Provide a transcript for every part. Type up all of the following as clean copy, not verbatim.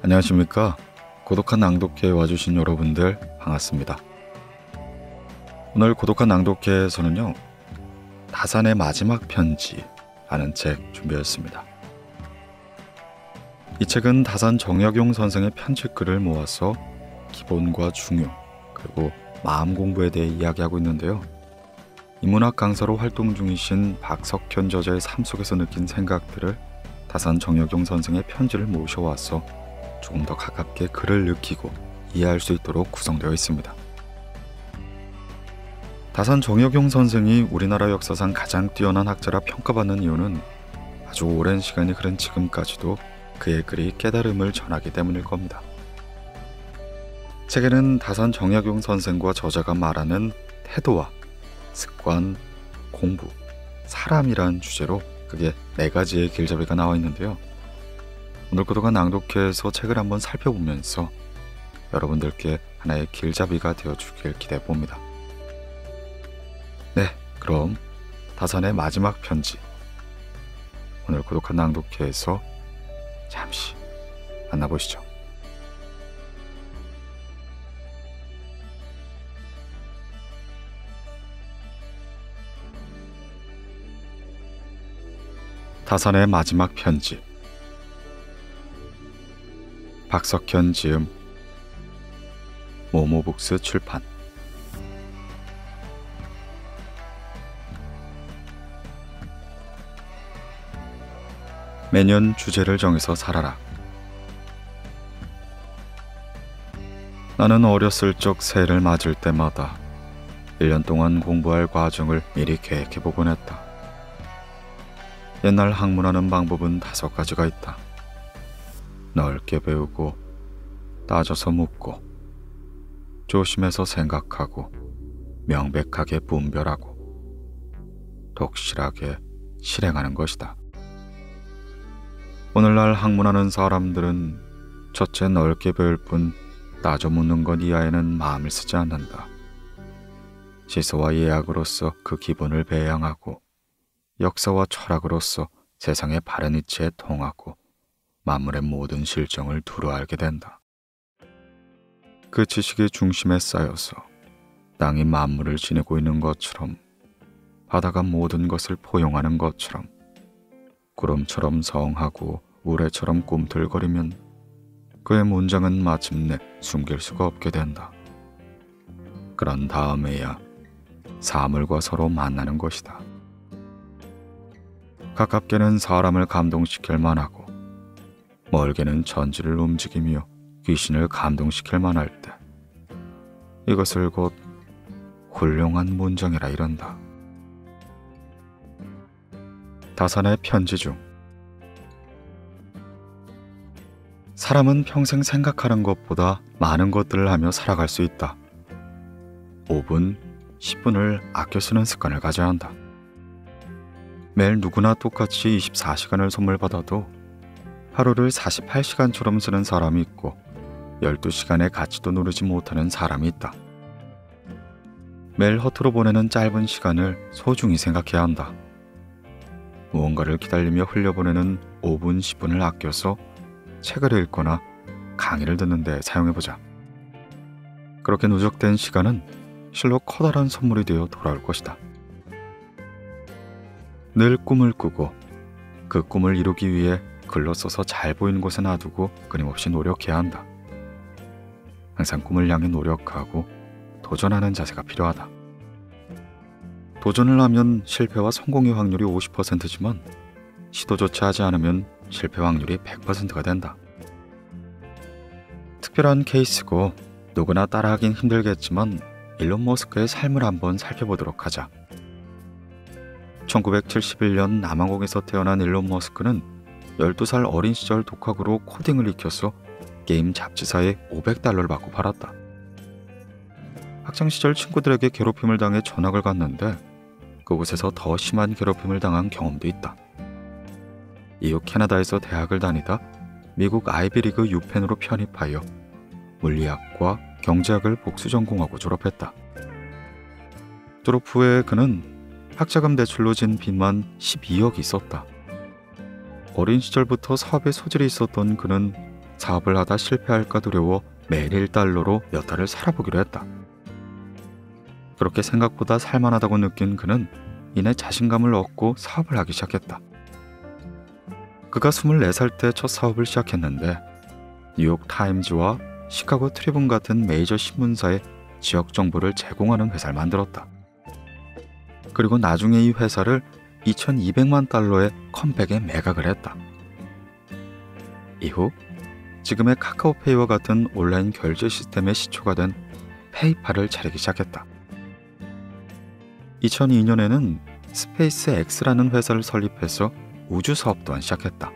안녕하십니까. 고독한 낭독회에 와주신 여러분들 반갑습니다. 오늘 고독한 낭독회에서는요, 다산의 마지막 편지라는 책 준비했습니다. 이 책은 다산 정약용 선생의 편지글을 모아서 기본과 중요, 그리고 마음 공부에 대해 이야기하고 있는데요. 인문학 강사로 활동 중이신 박석현 저자의 삶 속에서 느낀 생각들을 다산 정약용 선생의 편지를 모셔와서 조금 더 가깝게 글을 느끼고 이해할 수 있도록 구성되어 있습니다. 다산 정약용 선생이 우리나라 역사상 가장 뛰어난 학자라 평가받는 이유는 아주 오랜 시간이 흐른 지금까지도 그의 글이 깨달음을 전하기 때문일 겁니다. 책에는 다산 정약용 선생과 저자가 말하는 태도와 습관, 공부, 사람이란 주제로 그게 4가지의 길잡이가 나와 있는데요. 오늘 고독한 낭독회에서 책을 한번 살펴보면서 여러분들께 하나의 길잡이가 되어주길 기대해봅니다. 네, 그럼 다산의 마지막 편지, 오늘 고독한 낭독회에서 잠시 만나보시죠. 다산의 마지막 편지, 박석현 지음, 모모북스 출판. 매년 주제를 정해서 살아라. 나는 어렸을 적 새해를 맞을 때마다 1년 동안 공부할 과정을 미리 계획해보곤 했다. 옛날 학문하는 방법은 5가지가 있다. 넓게 배우고, 따져서 묻고, 조심해서 생각하고, 명백하게 분별하고, 독실하게 실행하는 것이다. 오늘날 학문하는 사람들은 첫째 넓게 배울 뿐 따져 묻는 것 이하에는 마음을 쓰지 않는다. 시서와 예학으로서 그 기본을 배양하고, 역사와 철학으로서 세상의 바른 이치에 통하고 만물의 모든 실정을 두루 알게 된다. 그 지식이 중심에 쌓여서 땅이 만물을 지니고 있는 것처럼, 바다가 모든 것을 포용하는 것처럼, 구름처럼 성하고 우레처럼 꿈틀거리면 그의 문장은 마침내 숨길 수가 없게 된다. 그런 다음에야 사물과 서로 만나는 것이다. 가깝게는 사람을 감동시킬 만하고, 멀게는 천지를 움직이며 귀신을 감동시킬 만할 때 이것을 곧 훌륭한 문장이라 이른다. 다산의 편지 중, 사람은 평생 생각하는 것보다 많은 것들을 하며 살아갈 수 있다. 5분, 10분을 아껴 쓰는 습관을 가져야 한다. 매일 누구나 똑같이 24시간을 선물 받아도 하루를 48시간처럼 쓰는 사람이 있고 12시간의 가치도 누리지 못하는 사람이 있다. 매일 허투루 보내는 짧은 시간을 소중히 생각해야 한다. 무언가를 기다리며 흘려보내는 5분, 10분을 아껴서 책을 읽거나 강의를 듣는 데 사용해보자. 그렇게 누적된 시간은 실로 커다란 선물이 되어 돌아올 것이다. 늘 꿈을 꾸고 그 꿈을 이루기 위해 글로 써서 잘 보이는 곳에 놔두고 끊임없이 노력해야 한다. 항상 꿈을 향해 노력하고 도전하는 자세가 필요하다. 도전을 하면 실패와 성공의 확률이 50%지만 시도조차 하지 않으면 실패 확률이 100%가 된다. 특별한 케이스고 누구나 따라하긴 힘들겠지만 일론 머스크의 삶을 한번 살펴보도록 하자. 1971년 남아공에서 태어난 일론 머스크는 12살 어린 시절 독학으로 코딩을 익혀서 게임 잡지사에 $500를 받고 팔았다. 학창시절 친구들에게 괴롭힘을 당해 전학을 갔는데 그곳에서 더 심한 괴롭힘을 당한 경험도 있다. 이후 캐나다에서 대학을 다니다 미국 아이비리그 유펜으로 편입하여 물리학과 경제학을 복수 전공하고 졸업했다. 졸업 후에 그는 학자금 대출로 진 빚만 12억이 있었다. 어린 시절부터 사업에 소질이 있었던 그는 사업을 하다 실패할까 두려워 매일 1달러로 몇 달을 살아보기로 했다. 그렇게 생각보다 살만하다고 느낀 그는 이내 자신감을 얻고 사업을 하기 시작했다. 그가 24살 때 첫 사업을 시작했는데 뉴욕 타임즈와 시카고 트리뷴 같은 메이저 신문사에 지역 정보를 제공하는 회사를 만들었다. 그리고 나중에 이 회사를 2200만 달러의 컴백에 매각을 했다. 이후 지금의 카카오페이와 같은 온라인 결제 시스템의 시초가 된 페이팔을 차리기 시작했다. 2002년에는 스페이스 X라는 회사를 설립해서 우주 사업 또한 시작했다.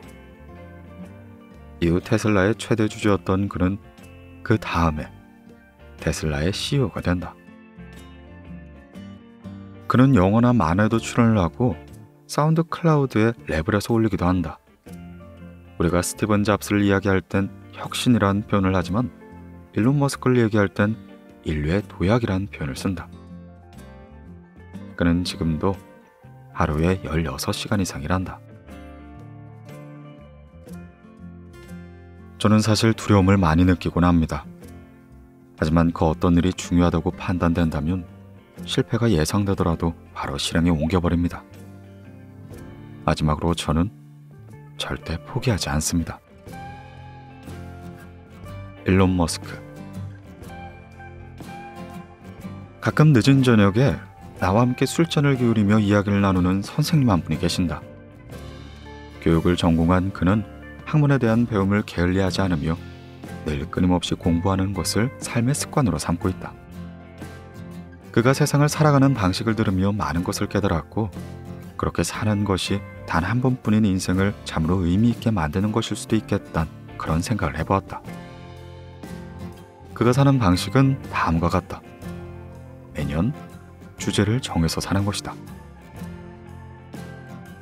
이후 테슬라의 최대 주주였던 그는 그 다음에 테슬라의 CEO가 된다. 그는 영화나 만화에도 출연을 하고 사운드 클라우드에 랩을 해서 올리기도 한다. 우리가 스티븐 잡스를 이야기할 땐 혁신이란 표현을 하지만 일론 머스크를 얘기할 땐 인류의 도약이란 표현을 쓴다. 그는 지금도 하루에 16시간 이상 일한다. 저는 사실 두려움을 많이 느끼곤 합니다. 하지만 그 어떤 일이 중요하다고 판단된다면 실패가 예상되더라도 바로 실행에 옮겨버립니다. 마지막으로 저는 절대 포기하지 않습니다. 일론 머스크. 가끔 늦은 저녁에 나와 함께 술잔을 기울이며 이야기를 나누는 선생님 한 분이 계신다. 교육을 전공한 그는 학문에 대한 배움을 게을리하지 않으며 늘 끊임없이 공부하는 것을 삶의 습관으로 삼고 있다. 그가 세상을 살아가는 방식을 들으며 많은 것을 깨달았고 그렇게 사는 것이 단 한 번뿐인 인생을 참으로 의미 있게 만드는 것일 수도 있겠단 그런 생각을 해보았다. 그가 사는 방식은 다음과 같다. 매년 주제를 정해서 사는 것이다.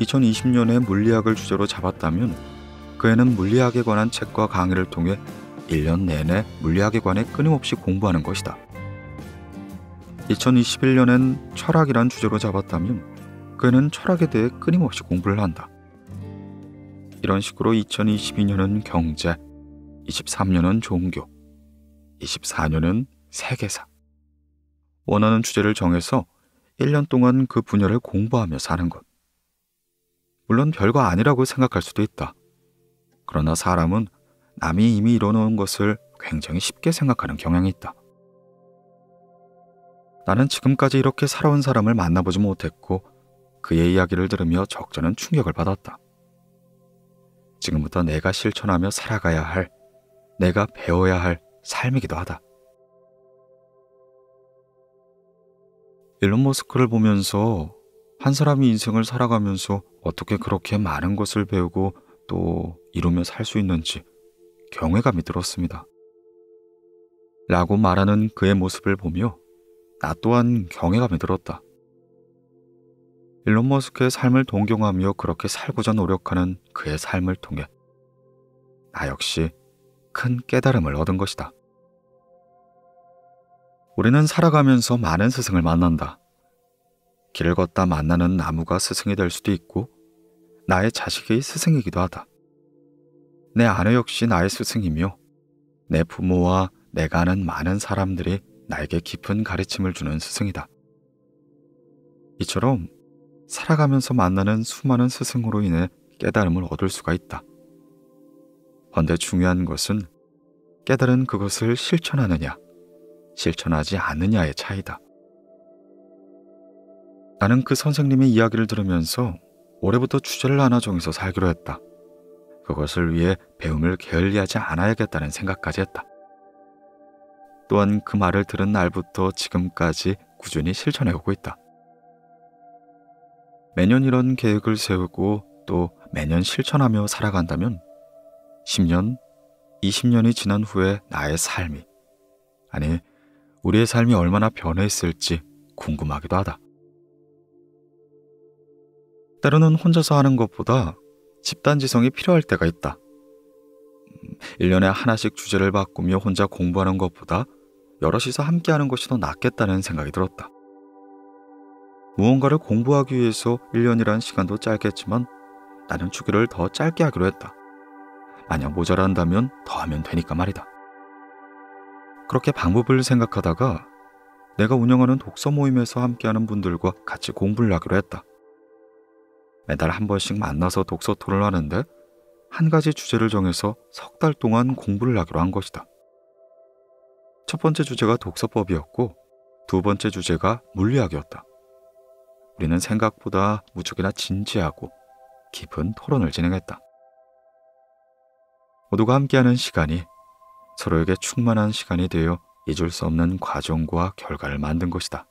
2020년에 물리학을 주제로 잡았다면 그 해는 물리학에 관한 책과 강의를 통해 1년 내내 물리학에 관해 끊임없이 공부하는 것이다. 2021년엔 철학이란 주제로 잡았다면 그 해는 철학에 대해 끊임없이 공부를 한다. 이런 식으로 2022년은 경제, 23년은 종교, 24년은 세계사. 원하는 주제를 정해서 1년 동안 그 분야를 공부하며 사는 것. 물론 별거 아니라고 생각할 수도 있다. 그러나 사람은 남이 이미 이뤄놓은 것을 굉장히 쉽게 생각하는 경향이 있다. 나는 지금까지 이렇게 살아온 사람을 만나보지 못했고 그의 이야기를 들으며 적잖은 충격을 받았다. 지금부터 내가 실천하며 살아가야 할, 내가 배워야 할 삶이기도 하다. 일론 머스크를 보면서 한 사람이 인생을 살아가면서 어떻게 그렇게 많은 것을 배우고 또 이루며 살 수 있는지 경외감이 들었습니다. 라고 말하는 그의 모습을 보며 나 또한 경외감이 들었다. 일론 머스크의 삶을 동경하며 그렇게 살고자 노력하는 그의 삶을 통해 나 역시 큰 깨달음을 얻은 것이다. 우리는 살아가면서 많은 스승을 만난다. 길을 걷다 만나는 나무가 스승이 될 수도 있고 나의 자식이 스승이기도 하다. 내 아내 역시 나의 스승이며 내 부모와 내가 아는 많은 사람들이 나에게 깊은 가르침을 주는 스승이다. 이처럼 살아가면서 만나는 수많은 스승으로 인해 깨달음을 얻을 수가 있다. 헌데 중요한 것은 깨달은 그것을 실천하느냐, 실천하지 않느냐의 차이다. 나는 그 선생님의 이야기를 들으면서 올해부터 주제를 하나 정해서 살기로 했다. 그것을 위해 배움을 게을리하지 않아야겠다는 생각까지 했다. 또한 그 말을 들은 날부터 지금까지 꾸준히 실천해오고 있다. 매년 이런 계획을 세우고 또 매년 실천하며 살아간다면 10년, 20년이 지난 후에 나의 삶이, 아니 우리의 삶이 얼마나 변해 있을지 궁금하기도 하다. 때로는 혼자서 하는 것보다 집단지성이 필요할 때가 있다. 1년에 하나씩 주제를 바꾸며 혼자 공부하는 것보다 여럿이서 함께하는 것이 더 낫겠다는 생각이 들었다. 무언가를 공부하기 위해서 1년이란 시간도 짧겠지만 나는 주기를 더 짧게 하기로 했다. 만약 모자란다면 더하면 되니까 말이다. 그렇게 방법을 생각하다가 내가 운영하는 독서 모임에서 함께하는 분들과 같이 공부를 하기로 했다. 매달 한 번씩 만나서 독서 토론을 하는데 한 가지 주제를 정해서 석 달 동안 공부를 하기로 한 것이다. 첫 번째 주제가 독서법이었고 두 번째 주제가 물리학이었다. 우리는 생각보다 무척이나 진지하고 깊은 토론을 진행했다. 모두가 함께하는 시간이 서로에게 충만한 시간이 되어 잊을 수 없는 과정과 결과를 만든 것이다.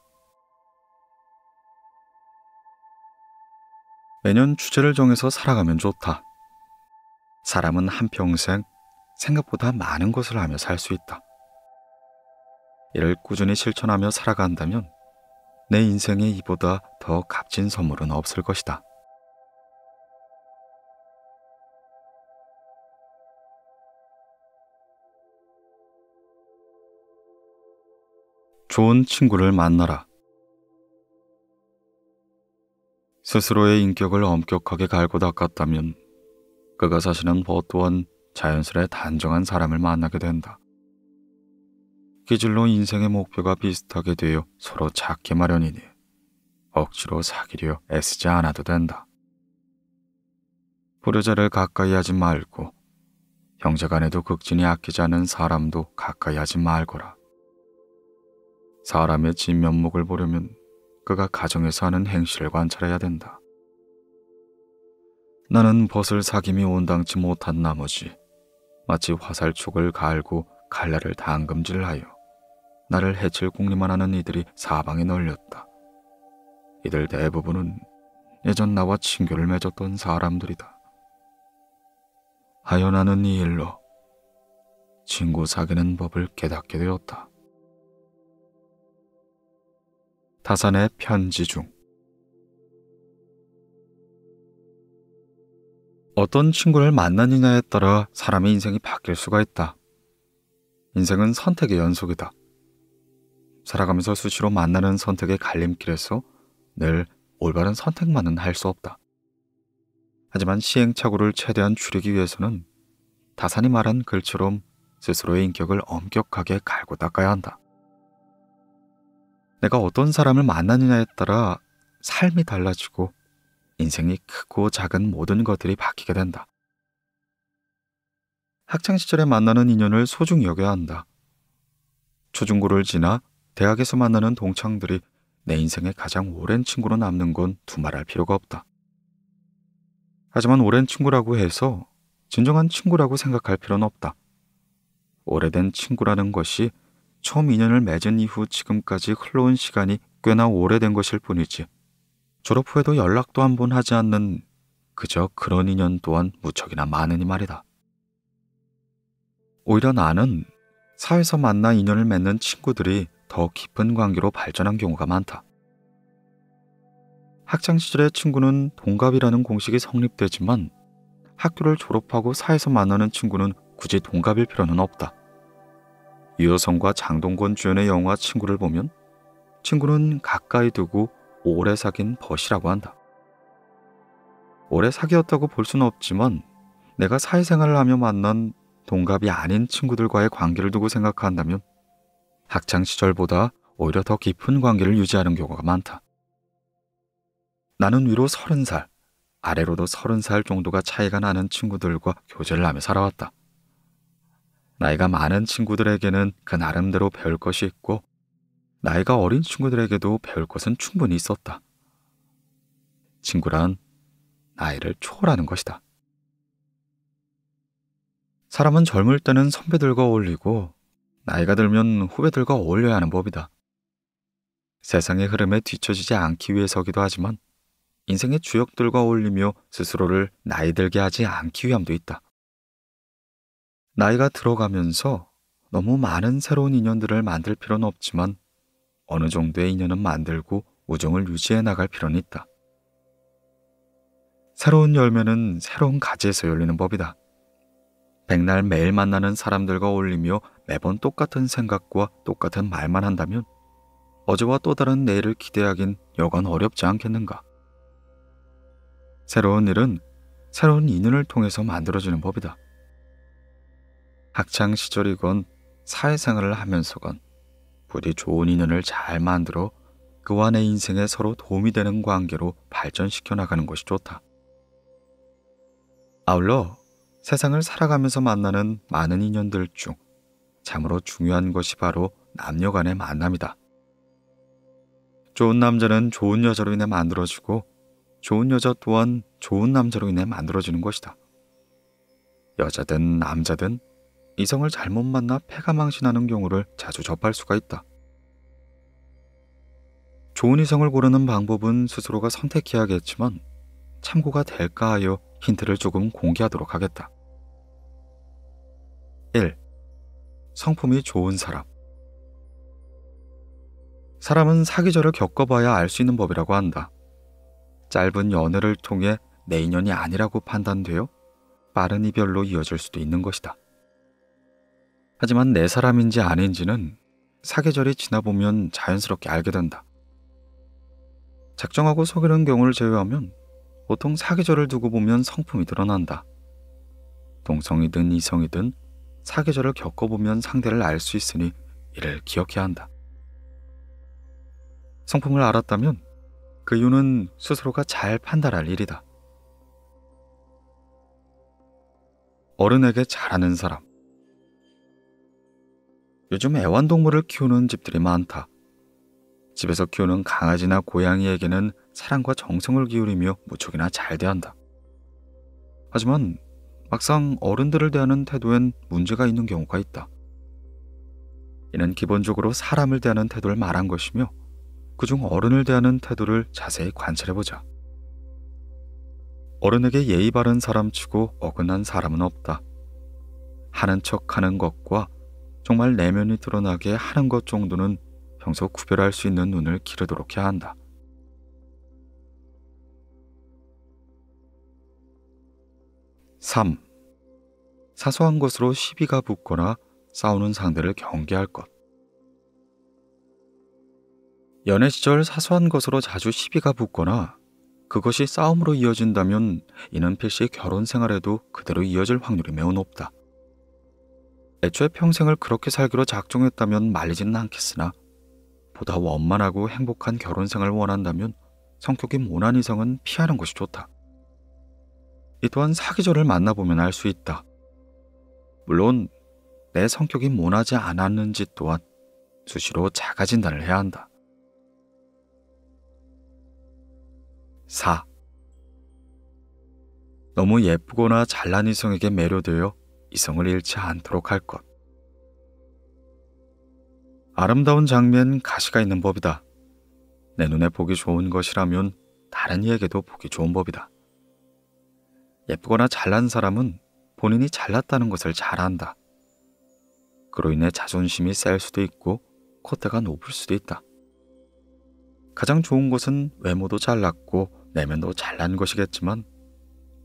매년 주제를 정해서 살아가면 좋다. 사람은 한평생 생각보다 많은 것을 하며 살 수 있다. 이를 꾸준히 실천하며 살아간다면 내 인생에 이보다 더 값진 선물은 없을 것이다. 좋은 친구를 만나라. 스스로의 인격을 엄격하게 갈고 닦았다면 그가 사시는 벗 또한 자연스레 단정한 사람을 만나게 된다. 기질로 인생의 목표가 비슷하게 되어 서로 찾기 마련이니 억지로 사귀려 애쓰지 않아도 된다. 불효자를 가까이 하지 말고 형제간에도 극진히 아끼지 않은 사람도 가까이 하지 말거라. 사람의 진면목을 보려면 그가 가정에서 하는 행실을 관찰해야 된다. 나는 벗을 사김이 온당치 못한 나머지 마치 화살촉을 갈고 칼날을 당금질하여 나를 해칠 궁리만 하는 이들이 사방에 널렸다. 이들 대부분은 예전 나와 친교를 맺었던 사람들이다. 하여 나는 이 일로 친구 사귀는 법을 깨닫게 되었다. 타산의 편지 중 어떤 친구를 만나느냐에 따라 사람의 인생이 바뀔 수가 있다. 인생은 선택의 연속이다. 살아가면서 수시로 만나는 선택의 갈림길에서 늘 올바른 선택만은 할 수 없다. 하지만 시행착오를 최대한 줄이기 위해서는 다산이 말한 글처럼 스스로의 인격을 엄격하게 갈고 닦아야 한다. 내가 어떤 사람을 만나느냐에 따라 삶이 달라지고 인생이 크고 작은 모든 것들이 바뀌게 된다. 학창시절에 만나는 인연을 소중히 여겨야 한다. 초중고를 지나 대학에서 만나는 동창들이 내 인생의 가장 오랜 친구로 남는 건 두말할 필요가 없다. 하지만 오랜 친구라고 해서 진정한 친구라고 생각할 필요는 없다. 오래된 친구라는 것이 처음 인연을 맺은 이후 지금까지 흘러온 시간이 꽤나 오래된 것일 뿐이지 졸업 후에도 연락도 한 번 하지 않는 그저 그런 인연 또한 무척이나 많으니 말이다. 오히려 나는 사회에서 만나 인연을 맺는 친구들이 더 깊은 관계로 발전한 경우가 많다. 학창시절의 친구는 동갑이라는 공식이 성립되지만 학교를 졸업하고 사회에서 만나는 친구는 굳이 동갑일 필요는 없다. 유효성과 장동건 주연의 영화 친구를 보면 친구는 가까이 두고 오래 사귄 벗이라고 한다. 오래 사귀었다고 볼 수는 없지만 내가 사회생활을 하며 만난 동갑이 아닌 친구들과의 관계를 두고 생각한다면 학창시절보다 오히려 더 깊은 관계를 유지하는 경우가 많다. 나는 위로 30살, 아래로도 30살 정도가 차이가 나는 친구들과 교제를 하며 살아왔다. 나이가 많은 친구들에게는 그 나름대로 배울 것이 있고 나이가 어린 친구들에게도 배울 것은 충분히 있었다. 친구란 나이를 초월하는 것이다. 사람은 젊을 때는 선배들과 어울리고 나이가 들면 후배들과 어울려야 하는 법이다. 세상의 흐름에 뒤처지지 않기 위해서기도 하지만 인생의 주역들과 어울리며 스스로를 나이 들게 하지 않기 위함도 있다. 나이가 들어가면서 너무 많은 새로운 인연들을 만들 필요는 없지만 어느 정도의 인연은 만들고 우정을 유지해 나갈 필요는 있다. 새로운 열매는 새로운 가지에서 열리는 법이다. 백날 매일 만나는 사람들과 어울리며 매번 똑같은 생각과 똑같은 말만 한다면 어제와 또 다른 내일을 기대하긴 여간 어렵지 않겠는가. 새로운 일은 새로운 인연을 통해서 만들어지는 법이다. 학창 시절이건 사회생활을 하면서건 부디 좋은 인연을 잘 만들어 그와 내 인생에 서로 도움이 되는 관계로 발전시켜 나가는 것이 좋다. 아울러 세상을 살아가면서 만나는 많은 인연들 중 참으로 중요한 것이 바로 남녀 간의 만남이다. 좋은 남자는 좋은 여자로 인해 만들어지고 좋은 여자 또한 좋은 남자로 인해 만들어지는 것이다. 여자든 남자든 이성을 잘못 만나 패가 망신하는 경우를 자주 접할 수가 있다. 좋은 이성을 고르는 방법은 스스로가 선택해야겠지만 참고가 될까 하여 힌트를 조금 공개하도록 하겠다. 1. 성품이 좋은 사람. 사람은 사기절을 겪어봐야 알 수 있는 법이라고 한다. 짧은 연애를 통해 내 인연이 아니라고 판단되어 빠른 이별로 이어질 수도 있는 것이다. 하지만 내 사람인지 아닌지는 사계절이 지나보면 자연스럽게 알게 된다. 작정하고 속이는 경우를 제외하면 보통 사계절을 두고 보면 성품이 드러난다. 동성이든 이성이든 사계절을 겪어보면 상대를 알 수 있으니 이를 기억해야 한다. 성품을 알았다면 그 이유는 스스로가 잘 판단할 일이다. 어른에게 잘하는 사람. 요즘 애완동물을 키우는 집들이 많다. 집에서 키우는 강아지나 고양이에게는 사랑과 정성을 기울이며 무척이나 잘 대한다. 하지만 막상 어른들을 대하는 태도엔 문제가 있는 경우가 있다. 이는 기본적으로 사람을 대하는 태도를 말한 것이며 그중 어른을 대하는 태도를 자세히 관찰해보자. 어른에게 예의 바른 사람치고 어긋난 사람은 없다. 하는 척하는 것과 정말 내면이 드러나게 하는 것 정도는 평소 구별할 수 있는 눈을 기르도록 해야 한다. 3. 사소한 것으로 시비가 붙거나 싸우는 상대를 경계할 것. 연애 시절 사소한 것으로 자주 시비가 붙거나 그것이 싸움으로 이어진다면 이는 필시 결혼 생활에도 그대로 이어질 확률이 매우 높다. 애초에 평생을 그렇게 살기로 작정했다면 말리지는 않겠으나 보다 원만하고 행복한 결혼 생활을 원한다면 성격이 모난 이성은 피하는 것이 좋다. 이 또한 사기절을 만나보면 알 수 있다. 물론 내 성격이 모나지 않았는지 또한 수시로 자가 진단을 해야 한다. 4. 너무 예쁘거나 잘난 이성에게 매료되어 이성을 잃지 않도록 할 것. 아름다운 장미엔 가시가 있는 법이다. 내 눈에 보기 좋은 것이라면 다른 이에게도 보기 좋은 법이다. 예쁘거나 잘난 사람은 본인이 잘났다는 것을 잘 안다. 그로 인해 자존심이 셀 수도 있고 콧대가 높을 수도 있다. 가장 좋은 것은 외모도 잘났고 내면도 잘난 것이겠지만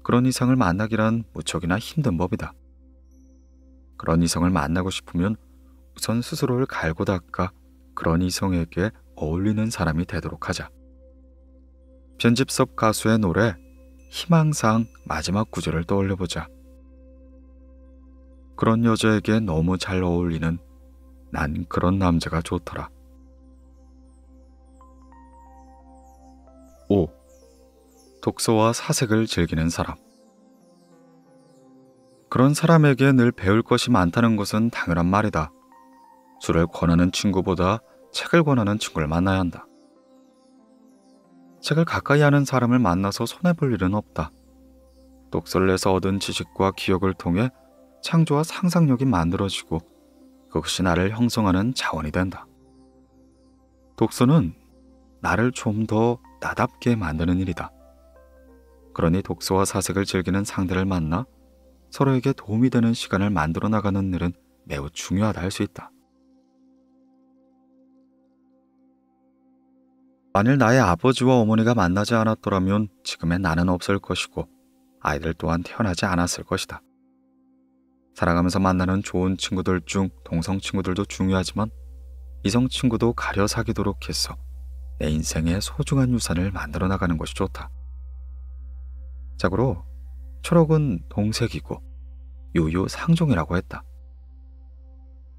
그런 이성을 만나기란 무척이나 힘든 법이다. 그런 이성을 만나고 싶으면 우선 스스로를 갈고 닦아 그런 이성에게 어울리는 사람이 되도록 하자. 편집섭 가수의 노래 희망사항 마지막 구절을 떠올려보자. 그런 여자에게 너무 잘 어울리는 난 그런 남자가 좋더라. 5. 독서와 사색을 즐기는 사람. 그런 사람에게 늘 배울 것이 많다는 것은 당연한 말이다. 술을 권하는 친구보다 책을 권하는 친구를 만나야 한다. 책을 가까이 하는 사람을 만나서 손해볼 일은 없다. 독서를 해서 얻은 지식과 기억을 통해 창조와 상상력이 만들어지고 그것이 나를 형성하는 자원이 된다. 독서는 나를 좀 더 나답게 만드는 일이다. 그러니 독서와 사색을 즐기는 상대를 만나 서로에게 도움이 되는 시간을 만들어 나가는 일은 매우 중요하다 할 수 있다. 만일 나의 아버지와 어머니가 만나지 않았더라면 지금의 나는 없을 것이고 아이들 또한 태어나지 않았을 것이다. 살아가면서 만나는 좋은 친구들 중 동성 친구들도 중요하지만 이성 친구도 가려 사귀도록 해서 내 인생의 소중한 유산을 만들어 나가는 것이 좋다. 자고로 초록은 동색이고 유유상종이라고 했다.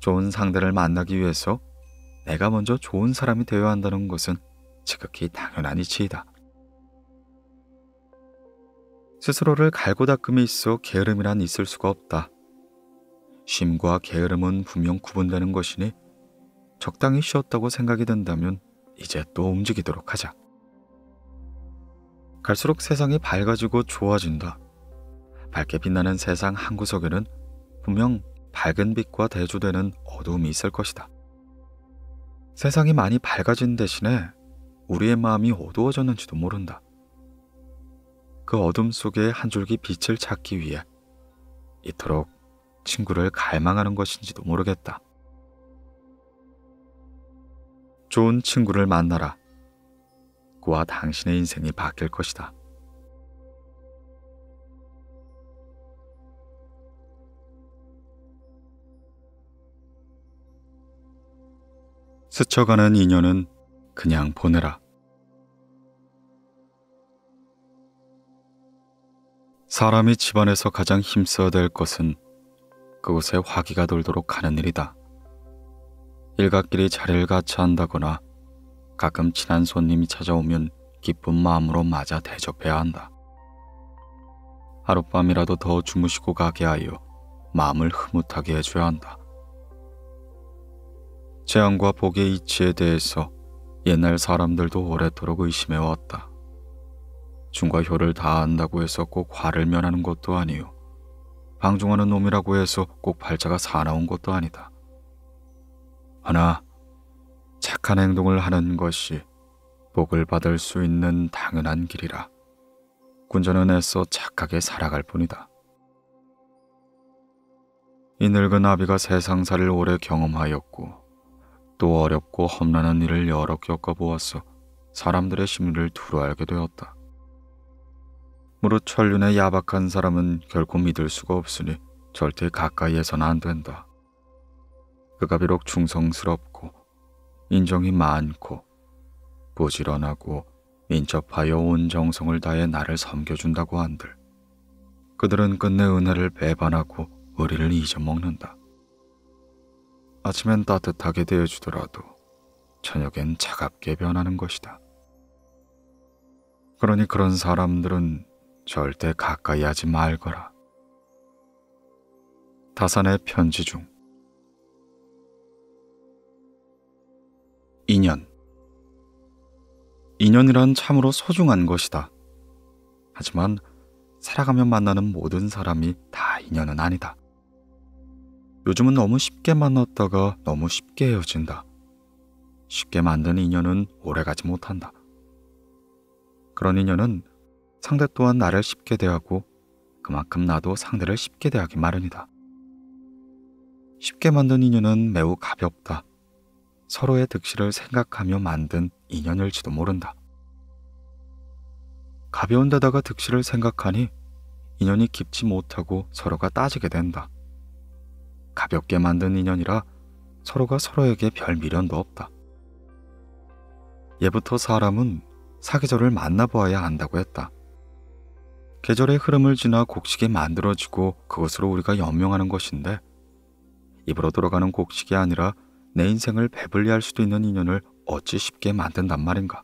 좋은 상대를 만나기 위해서 내가 먼저 좋은 사람이 되어야 한다는 것은 지극히 당연한 이치이다. 스스로를 갈고 닦음에 있어 게으름이란 있을 수가 없다. 쉼과 게으름은 분명 구분되는 것이니 적당히 쉬었다고 생각이 든다면 이제 또 움직이도록 하자. 갈수록 세상이 밝아지고 좋아진다. 밝게 빛나는 세상 한 구석에는 분명 밝은 빛과 대조되는 어두움이 있을 것이다. 세상이 많이 밝아진 대신에 우리의 마음이 어두워졌는지도 모른다. 그 어둠 속에 한 줄기 빛을 찾기 위해 이토록 친구를 갈망하는 것인지도 모르겠다. 좋은 친구를 만나라. 그와 당신의 인생이 바뀔 것이다. 스쳐가는 인연은 그냥 보내라. 사람이 집안에서 가장 힘써야 될 것은 그곳에 화기가 돌도록 하는 일이다. 일갓길이 자리를 같이 한다거나 가끔 친한 손님이 찾아오면 기쁜 마음으로 맞아 대접해야 한다. 하룻밤이라도 더 주무시고 가게 하여 마음을 흐뭇하게 해줘야 한다. 재앙과 복의 이치에 대해서 옛날 사람들도 오래도록 의심해왔다. 중과 효를 다한다고 해서 꼭 화를 면하는 것도 아니요, 방종하는 놈이라고 해서 꼭 팔자가 사나운 것도 아니다. 하나 착한 행동을 하는 것이 복을 받을 수 있는 당연한 길이라 군자는 애써 착하게 살아갈 뿐이다. 이 늙은 아비가 세상살이를 오래 경험하였고 또 어렵고 험난한 일을 여러 겪어보아서 사람들의 심리를 두루 알게 되었다. 무릇 천륜의 야박한 사람은 결코 믿을 수가 없으니 절대 가까이에서는 안 된다. 그가 비록 충성스럽고 인정이 많고 부지런하고 인접하여 온 정성을 다해 나를 섬겨준다고 한들 그들은 끝내 은혜를 배반하고 의리를 잊어먹는다. 아침엔 따뜻하게 대해주더라도 저녁엔 차갑게 변하는 것이다. 그러니 그런 사람들은 절대 가까이 하지 말거라. 다산의 편지 중. 인연이란 참으로 소중한 것이다. 하지만 살아가며 만나는 모든 사람이 다 인연은 아니다. 요즘은 너무 쉽게 만났다가 너무 쉽게 헤어진다. 쉽게 만든 인연은 오래가지 못한다. 그런 인연은 상대 또한 나를 쉽게 대하고 그만큼 나도 상대를 쉽게 대하기 마련이다. 쉽게 만든 인연은 매우 가볍다. 서로의 득실을 생각하며 만든 인연일지도 모른다. 가벼운 데다가 득실을 생각하니 인연이 깊지 못하고 서로가 따지게 된다. 가볍게 만든 인연이라 서로가 서로에게 별 미련도 없다. 예부터 사람은 사계절을 만나보아야 한다고 했다. 계절의 흐름을 지나 곡식이 만들어지고 그것으로 우리가 연명하는 것인데 입으로 돌아가는 곡식이 아니라 내 인생을 배불리할 수도 있는 인연을 어찌 쉽게 만든단 말인가.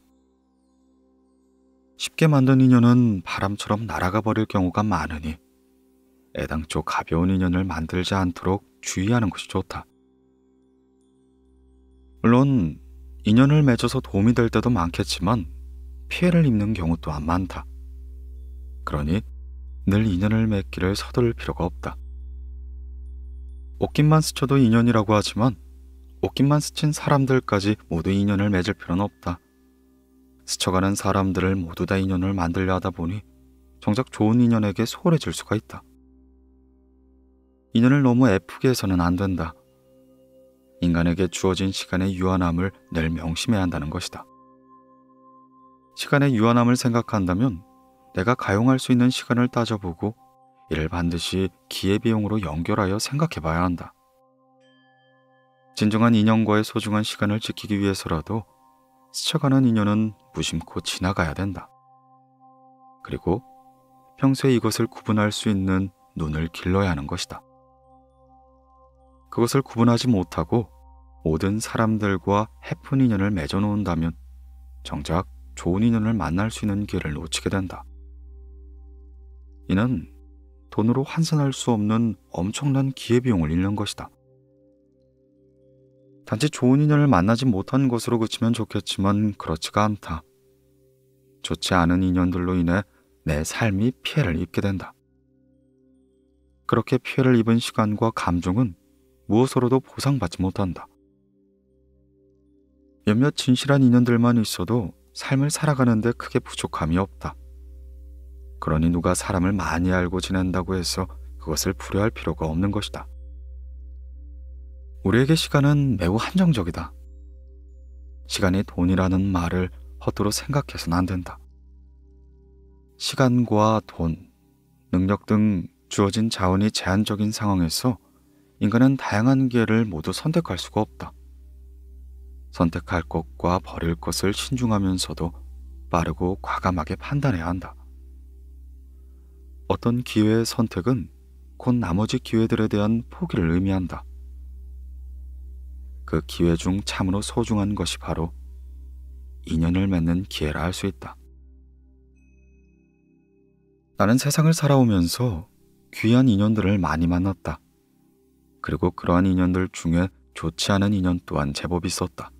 쉽게 만든 인연은 바람처럼 날아가 버릴 경우가 많으니 애당초 가벼운 인연을 만들지 않도록 주의하는 것이 좋다. 물론 인연을 맺어서 도움이 될 때도 많겠지만 피해를 입는 경우 또한 많다. 그러니 늘 인연을 맺기를 서두를 필요가 없다. 옷깃만 스쳐도 인연이라고 하지만 옷깃만 스친 사람들까지 모두 인연을 맺을 필요는 없다. 스쳐가는 사람들을 모두 다 인연을 만들려 하다 보니 정작 좋은 인연에게 소홀해질 수가 있다. 인연을 너무 애프게 해서는 안 된다. 인간에게 주어진 시간의 유한함을 늘 명심해야 한다는 것이다. 시간의 유한함을 생각한다면 내가 가용할 수 있는 시간을 따져보고 이를 반드시 기회비용으로 연결하여 생각해봐야 한다. 진정한 인연과의 소중한 시간을 지키기 위해서라도 스쳐가는 인연은 무심코 지나가야 된다. 그리고 평소에 이것을 구분할 수 있는 눈을 길러야 하는 것이다. 그것을 구분하지 못하고 모든 사람들과 해픈 인연을 맺어놓는다면 정작 좋은 인연을 만날 수 있는 기회를 놓치게 된다. 이는 돈으로 환산할 수 없는 엄청난 기회비용을 잃는 것이다. 단지 좋은 인연을 만나지 못한 것으로 그치면 좋겠지만 그렇지가 않다. 좋지 않은 인연들로 인해 내 삶이 피해를 입게 된다. 그렇게 피해를 입은 시간과 감정은 무엇으로도 보상받지 못한다. 몇몇 진실한 인연들만 있어도 삶을 살아가는데 크게 부족함이 없다. 그러니 누가 사람을 많이 알고 지낸다고 해서 그것을 불효할 필요가 없는 것이다. 우리에게 시간은 매우 한정적이다. 시간이 돈이라는 말을 헛되이 생각해서는 안 된다. 시간과 돈, 능력 등 주어진 자원이 제한적인 상황에서 인간은 다양한 기회를 모두 선택할 수가 없다. 선택할 것과 버릴 것을 신중하면서도 빠르고 과감하게 판단해야 한다. 어떤 기회의 선택은 곧 나머지 기회들에 대한 포기를 의미한다. 그 기회 중 참으로 소중한 것이 바로 인연을 맺는 기회라 할 수 있다. 나는 세상을 살아오면서 귀한 인연들을 많이 만났다. 그리고 그러한 인연들 중에 좋지 않은 인연 또한 제법 있었다.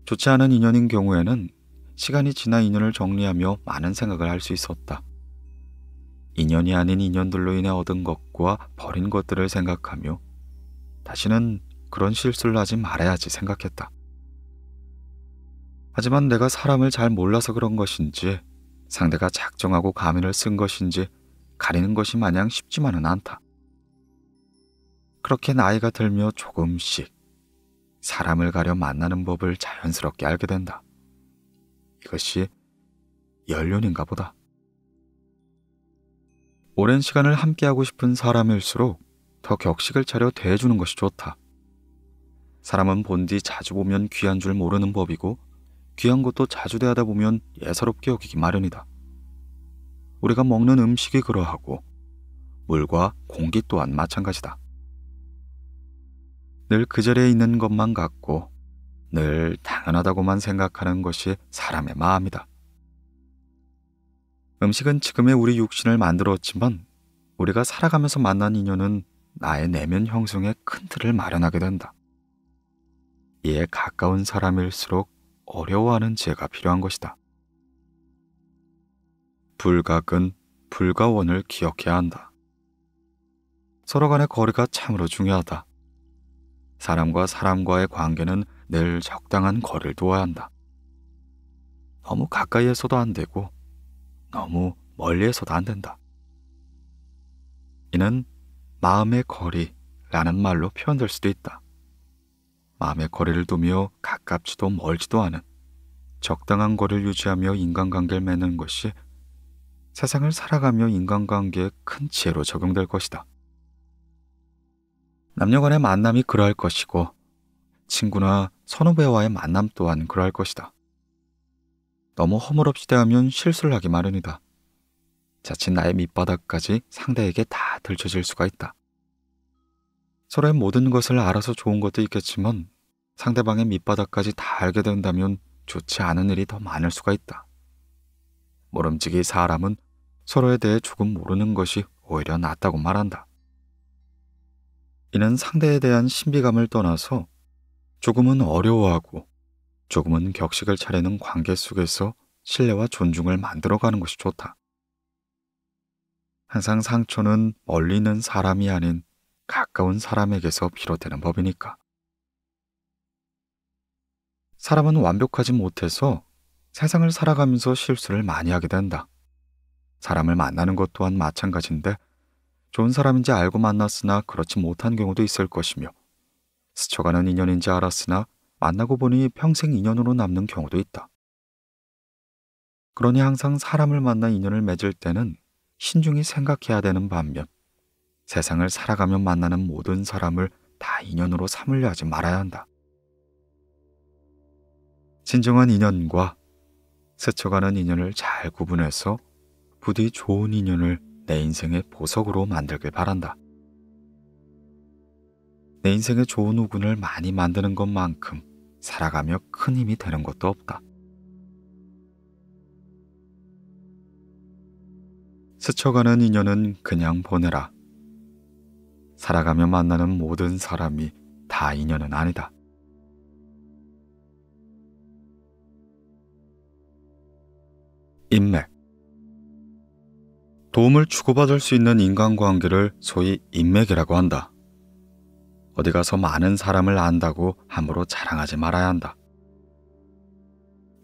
좋지 않은 인연인 경우에는 시간이 지나 인연을 정리하며 많은 생각을 할 수 있었다. 인연이 아닌 인연들로 인해 얻은 것과 버린 것들을 생각하며 다시는 그런 실수를 하지 말아야지 생각했다. 하지만 내가 사람을 잘 몰라서 그런 것인지 상대가 작정하고 가면을 쓴 것인지 가리는 것이 마냥 쉽지만은 않다. 그렇게 나이가 들며 조금씩 사람을 가려 만나는 법을 자연스럽게 알게 된다. 이것이 연륜인가 보다. 오랜 시간을 함께하고 싶은 사람일수록 더 격식을 차려 대해주는 것이 좋다. 사람은 본디 자주 보면 귀한 줄 모르는 법이고 귀한 것도 자주 대하다 보면 예사롭게 여기기 마련이다. 우리가 먹는 음식이 그러하고 물과 공기 또한 마찬가지다. 늘 그 자리에 있는 것만 같고 늘 당연하다고만 생각하는 것이 사람의 마음이다. 음식은 지금의 우리 육신을 만들었지만 우리가 살아가면서 만난 인연은 나의 내면 형성에 큰 틀을 마련하게 된다. 이에 가까운 사람일수록 어려워하는 지혜가 필요한 것이다. 불각은 불과 원을 기억해야 한다. 서로 간의 거리가 참으로 중요하다. 사람과 사람과의 관계는 늘 적당한 거리를 두어야 한다. 너무 가까이에서도 안 되고 너무 멀리에서도 안 된다. 이는 마음의 거리라는 말로 표현될 수도 있다. 마음의 거리를 두며 가깝지도 멀지도 않은 적당한 거리를 유지하며 인간관계를 맺는 것이 세상을 살아가며 인간관계에 큰 지혜로 적용될 것이다. 남녀 간의 만남이 그러할 것이고 친구나 선후배와의 만남 또한 그러할 것이다. 너무 허물없이 대하면 실수를 하기 마련이다. 자칫 나의 밑바닥까지 상대에게 다 들춰질 수가 있다. 서로의 모든 것을 알아서 좋은 것도 있겠지만 상대방의 밑바닥까지 다 알게 된다면 좋지 않은 일이 더 많을 수가 있다. 모름지기 사람은 서로에 대해 조금 모르는 것이 오히려 낫다고 말한다. 이는 상대에 대한 신비감을 떠나서 조금은 어려워하고 조금은 격식을 차리는 관계 속에서 신뢰와 존중을 만들어가는 것이 좋다. 항상 상처는 멀리 있는 사람이 아닌 가까운 사람에게서 비롯되는 법이니까. 사람은 완벽하지 못해서 세상을 살아가면서 실수를 많이 하게 된다. 사람을 만나는 것 또한 마찬가지인데 좋은 사람인지 알고 만났으나 그렇지 못한 경우도 있을 것이며 스쳐가는 인연인지 알았으나 만나고 보니 평생 인연으로 남는 경우도 있다. 그러니 항상 사람을 만나 인연을 맺을 때는 신중히 생각해야 되는 반면 세상을 살아가며 만나는 모든 사람을 다 인연으로 삼으려 하지 말아야 한다. 진정한 인연과 스쳐가는 인연을 잘 구분해서 부디 좋은 인연을 내 인생의 보석으로 만들길 바란다. 내 인생에 좋은 우군을 많이 만드는 것만큼 살아가며 큰 힘이 되는 것도 없다. 스쳐가는 인연은 그냥 보내라. 살아가며 만나는 모든 사람이 다 인연은 아니다. 인맥. 도움을 주고받을 수 있는 인간관계를 소위 인맥이라고 한다. 어디 가서 많은 사람을 안다고 함부로 자랑하지 말아야 한다.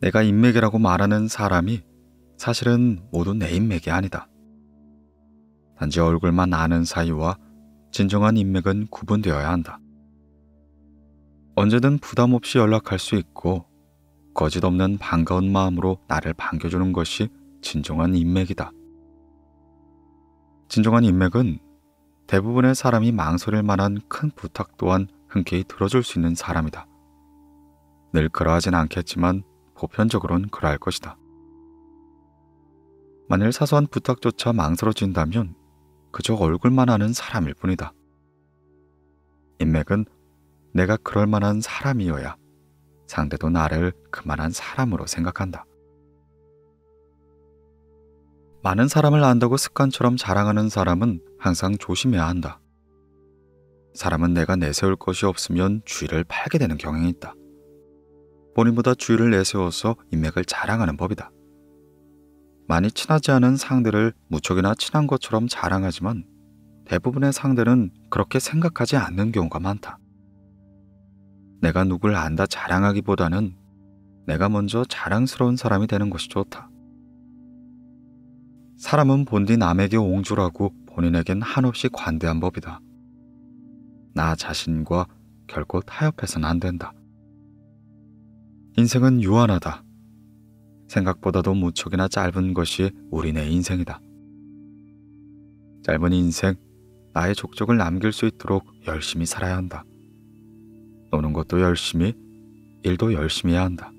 내가 인맥이라고 말하는 사람이 사실은 모두 내 인맥이 아니다. 단지 얼굴만 아는 사이와 진정한 인맥은 구분되어야 한다. 언제든 부담 없이 연락할 수 있고 거짓 없는 반가운 마음으로 나를 반겨주는 것이 진정한 인맥이다. 진정한 인맥은 대부분의 사람이 망설일 만한 큰 부탁 또한 흔쾌히 들어줄 수 있는 사람이다. 늘 그러하진 않겠지만 보편적으로는 그러할 것이다. 만일 사소한 부탁조차 망설여진다면 그저 얼굴만 아는 사람일 뿐이다. 인맥은 내가 그럴 만한 사람이어야 상대도 나를 그만한 사람으로 생각한다. 많은 사람을 안다고 습관처럼 자랑하는 사람은 항상 조심해야 한다. 사람은 내가 내세울 것이 없으면 주의를 팔게 되는 경향이 있다. 본인보다 주의를 내세워서 인맥을 자랑하는 법이다. 많이 친하지 않은 상대를 무척이나 친한 것처럼 자랑하지만 대부분의 상대는 그렇게 생각하지 않는 경우가 많다. 내가 누굴 안다 자랑하기보다는 내가 먼저 자랑스러운 사람이 되는 것이 좋다. 사람은 본디 남에게 옹졸하고 본인에겐 한없이 관대한 법이다. 나 자신과 결코 타협해서는 안 된다. 인생은 유한하다. 생각보다도 무척이나 짧은 것이 우리네 인생이다. 짧은 인생, 나의 족적을 남길 수 있도록 열심히 살아야 한다. 노는 것도 열심히, 일도 열심히 해야 한다.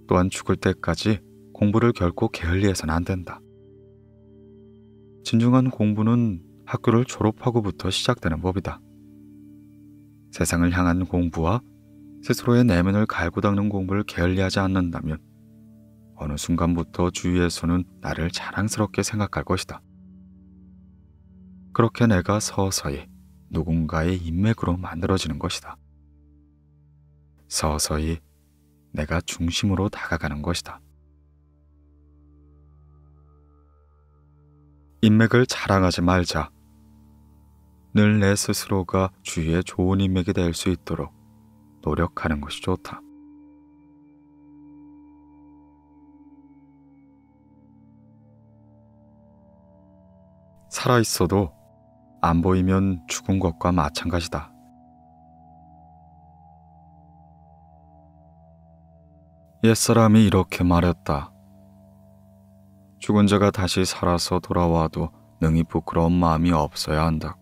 또한 죽을 때까지 공부를 결코 게을리해서는 안 된다. 진중한 공부는 학교를 졸업하고부터 시작되는 법이다. 세상을 향한 공부와 스스로의 내면을 갈고 닦는 공부를 게을리하지 않는다면 어느 순간부터 주위에서는 나를 자랑스럽게 생각할 것이다. 그렇게 내가 서서히 누군가의 인맥으로 만들어지는 것이다. 서서히 내가 중심으로 다가가는 것이다. 인맥을 자랑하지 말자. 늘 내 스스로가 주위에 좋은 인맥이 될 수 있도록 노력하는 것이 좋다. 살아있어도 안 보이면 죽은 것과 마찬가지다. 옛사람이 이렇게 말했다. 죽은 자가 다시 살아서 돌아와도 능히 부끄러운 마음이 없어야 한다.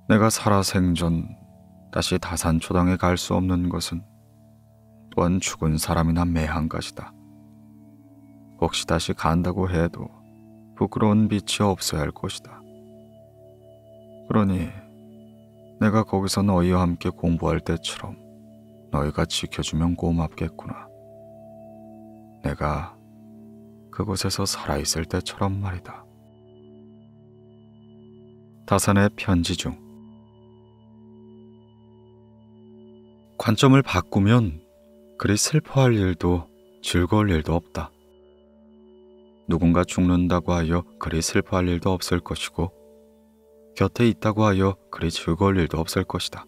내가 살아생전 다시 다산초당에 갈 수 없는 것은 또한 죽은 사람이나 매한 가지다. 혹시 다시 간다고 해도 부끄러운 빛이 없어야 할 것이다. 그러니 내가 거기서 너희와 함께 공부할 때처럼 너희가 지켜주면 고맙겠구나. 내가 그곳에서 살아있을 때처럼 말이다. 다산의 편지 중. 관점을 바꾸면 그리 슬퍼할 일도 즐거울 일도 없다. 누군가 죽는다고 하여 그리 슬퍼할 일도 없을 것이고 곁에 있다고 하여 그리 즐거울 일도 없을 것이다.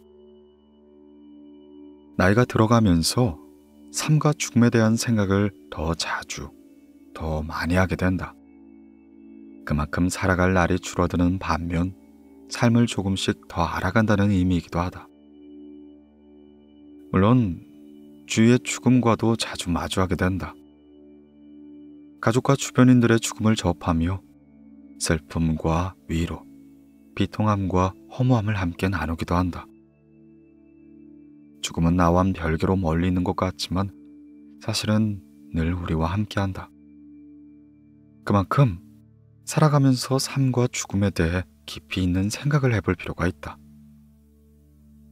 나이가 들어가면서 삶과 죽음에 대한 생각을 더 자주, 더 많이 하게 된다. 그만큼 살아갈 날이 줄어드는 반면 삶을 조금씩 더 알아간다는 의미이기도 하다. 물론 주위의 죽음과도 자주 마주하게 된다. 가족과 주변인들의 죽음을 접하며 슬픔과 위로, 비통함과 허무함을 함께 나누기도 한다. 죽음은 나와 별개로 멀리 있는 것 같지만 사실은 늘 우리와 함께한다. 그만큼 살아가면서 삶과 죽음에 대해 깊이 있는 생각을 해볼 필요가 있다.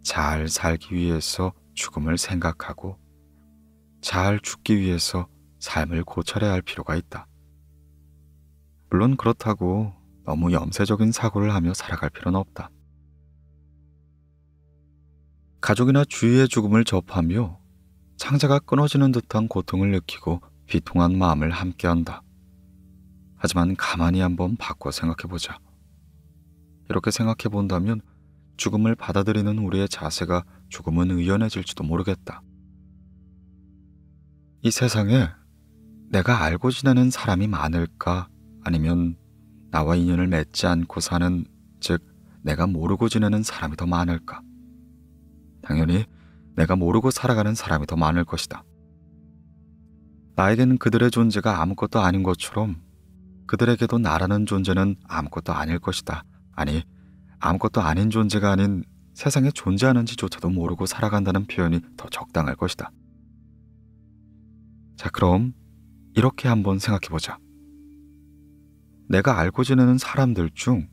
잘 살기 위해서 죽음을 생각하고 잘 죽기 위해서 삶을 고찰해야 할 필요가 있다. 물론 그렇다고 너무 염세적인 사고를 하며 살아갈 필요는 없다. 가족이나 주위의 죽음을 접하며 창자가 끊어지는 듯한 고통을 느끼고 비통한 마음을 함께한다. 하지만 가만히 한번 바꿔 생각해보자. 이렇게 생각해본다면 죽음을 받아들이는 우리의 자세가 조금은 의연해질지도 모르겠다. 이 세상에 내가 알고 지내는 사람이 많을까? 아니면 나와 인연을 맺지 않고 사는, 즉 내가 모르고 지내는 사람이 더 많을까? 당연히 내가 모르고 살아가는 사람이 더 많을 것이다. 나에게는 그들의 존재가 아무것도 아닌 것처럼 그들에게도 나라는 존재는 아무것도 아닐 것이다. 아니, 아무것도 아닌 존재가 아닌 세상에 존재하는지조차도 모르고 살아간다는 표현이 더 적당할 것이다. 자, 그럼 이렇게 한번 생각해보자. 내가 알고 지내는 사람들 중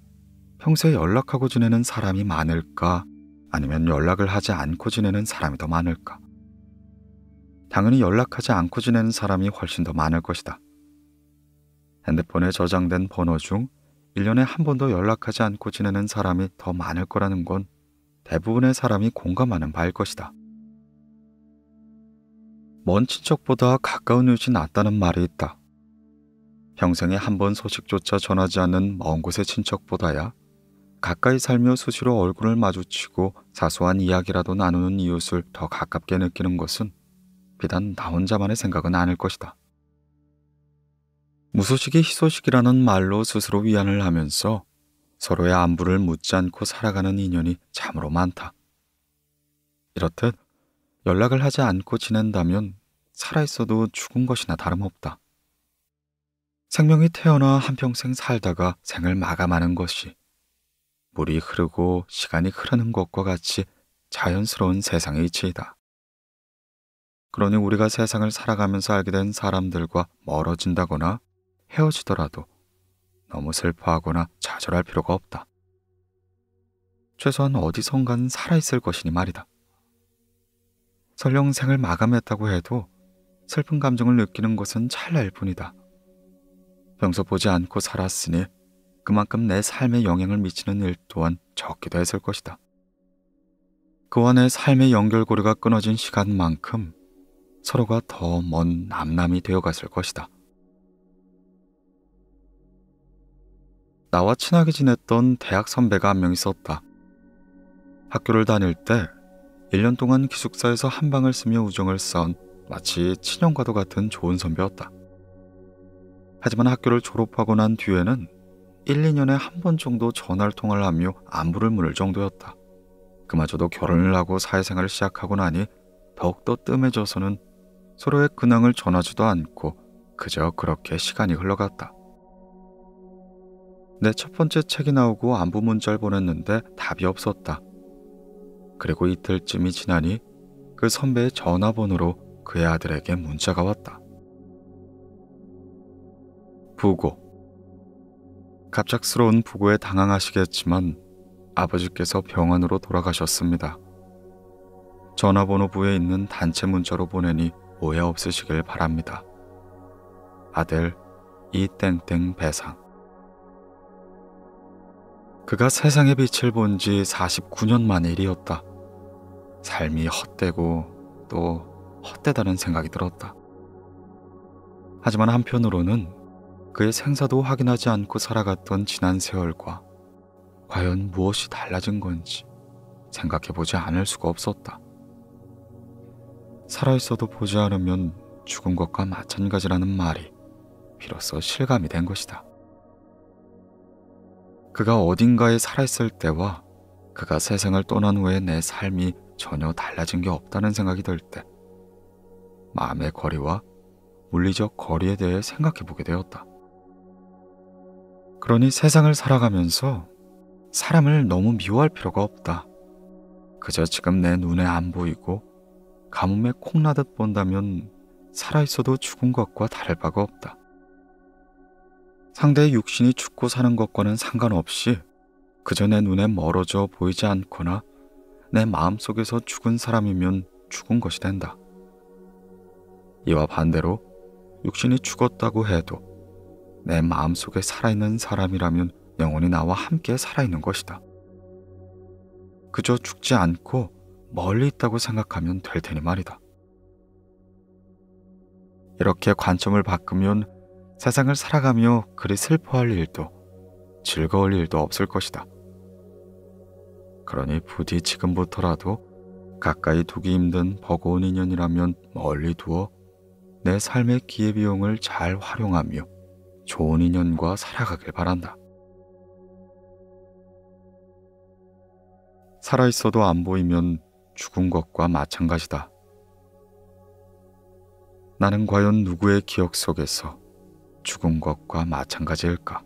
평소에 연락하고 지내는 사람이 많을까? 아니면 연락을 하지 않고 지내는 사람이 더 많을까? 당연히 연락하지 않고 지내는 사람이 훨씬 더 많을 것이다. 핸드폰에 저장된 번호 중 1년에 한 번도 연락하지 않고 지내는 사람이 더 많을 거라는 건 대부분의 사람이 공감하는 바일 것이다. 먼 친척보다 가까운 이웃이 낫다는 말이 있다. 평생에 한 번 소식조차 전하지 않는 먼 곳의 친척보다야 가까이 살며 수시로 얼굴을 마주치고 사소한 이야기라도 나누는 이웃을 더 가깝게 느끼는 것은 비단 나 혼자만의 생각은 아닐 것이다. 무소식이 희소식이라는 말로 스스로 위안을 하면서 서로의 안부를 묻지 않고 살아가는 인연이 참으로 많다. 이렇듯 연락을 하지 않고 지낸다면 살아있어도 죽은 것이나 다름없다. 생명이 태어나 한평생 살다가 생을 마감하는 것이 물이 흐르고 시간이 흐르는 것과 같이 자연스러운 세상의 이치이다. 그러니 우리가 세상을 살아가면서 알게 된 사람들과 멀어진다거나 헤어지더라도 너무 슬퍼하거나 좌절할 필요가 없다. 최소한 어디선간 살아있을 것이니 말이다. 설령 생을 마감했다고 해도 슬픈 감정을 느끼는 것은 찰나일 뿐이다. 평소 보지 않고 살았으니 그만큼 내 삶에 영향을 미치는 일 또한 적기도 했을 것이다. 그와 내 삶의 연결고리가 끊어진 시간만큼 서로가 더 먼 남남이 되어갔을 것이다. 나와 친하게 지냈던 대학 선배가 한 명 있었다. 학교를 다닐 때 1년 동안 기숙사에서 한 방을 쓰며 우정을 쌓은 마치 친형과도 같은 좋은 선배였다. 하지만 학교를 졸업하고 난 뒤에는 1, 2년에 한 번 정도 전화통화를 하며 안부를 물을 정도였다. 그마저도 결혼을 하고 사회생활을 시작하고 나니 더욱더 뜸해져서는 서로의 근황을 전하지도 않고 그저 그렇게 시간이 흘러갔다. 내 첫 번째 책이 나오고 안부 문자를 보냈는데 답이 없었다. 그리고 이틀쯤이 지나니 그 선배의 전화번호로 그의 아들에게 문자가 왔다. 부고. 갑작스러운 부고에 당황하시겠지만 아버지께서 병원으로 돌아가셨습니다. 전화번호 부에 있는 단체 문자로 보내니 오해 없으시길 바랍니다. 아들 이땡땡 배상. 그가 세상의 빛을 본 지 49년 만의 일이었다. 삶이 헛되고 또 헛되다는 생각이 들었다. 하지만 한편으로는 그의 생사도 확인하지 않고 살아갔던 지난 세월과 과연 무엇이 달라진 건지 생각해보지 않을 수가 없었다. 살아있어도 보지 않으면 죽은 것과 마찬가지라는 말이 비로소 실감이 된 것이다. 그가 어딘가에 살아있을 때와 그가 세상을 떠난 후에 내 삶이 전혀 달라진 게 없다는 생각이 들 때 마음의 거리와 물리적 거리에 대해 생각해보게 되었다. 그러니 세상을 살아가면서 사람을 너무 미워할 필요가 없다. 그저 지금 내 눈에 안 보이고 가뭄에 콩나듯 본다면 살아있어도 죽은 것과 다를 바가 없다. 상대의 육신이 죽고 사는 것과는 상관없이 그저 내 눈에 멀어져 보이지 않거나 내 마음속에서 죽은 사람이면 죽은 것이 된다. 이와 반대로 육신이 죽었다고 해도 내 마음속에 살아있는 사람이라면 영원히 나와 함께 살아있는 것이다. 그저 죽지 않고 멀리 있다고 생각하면 될 테니 말이다. 이렇게 관점을 바꾸면 세상을 살아가며 그리 슬퍼할 일도 즐거울 일도 없을 것이다. 그러니 부디 지금부터라도 가까이 두기 힘든 버거운 인연이라면 멀리 두어 내 삶의 기회비용을 잘 활용하며 좋은 인연과 살아가길 바란다. 살아있어도 안 보이면 죽은 것과 마찬가지다. 나는 과연 누구의 기억 속에서 죽은 것과 마찬가지일까?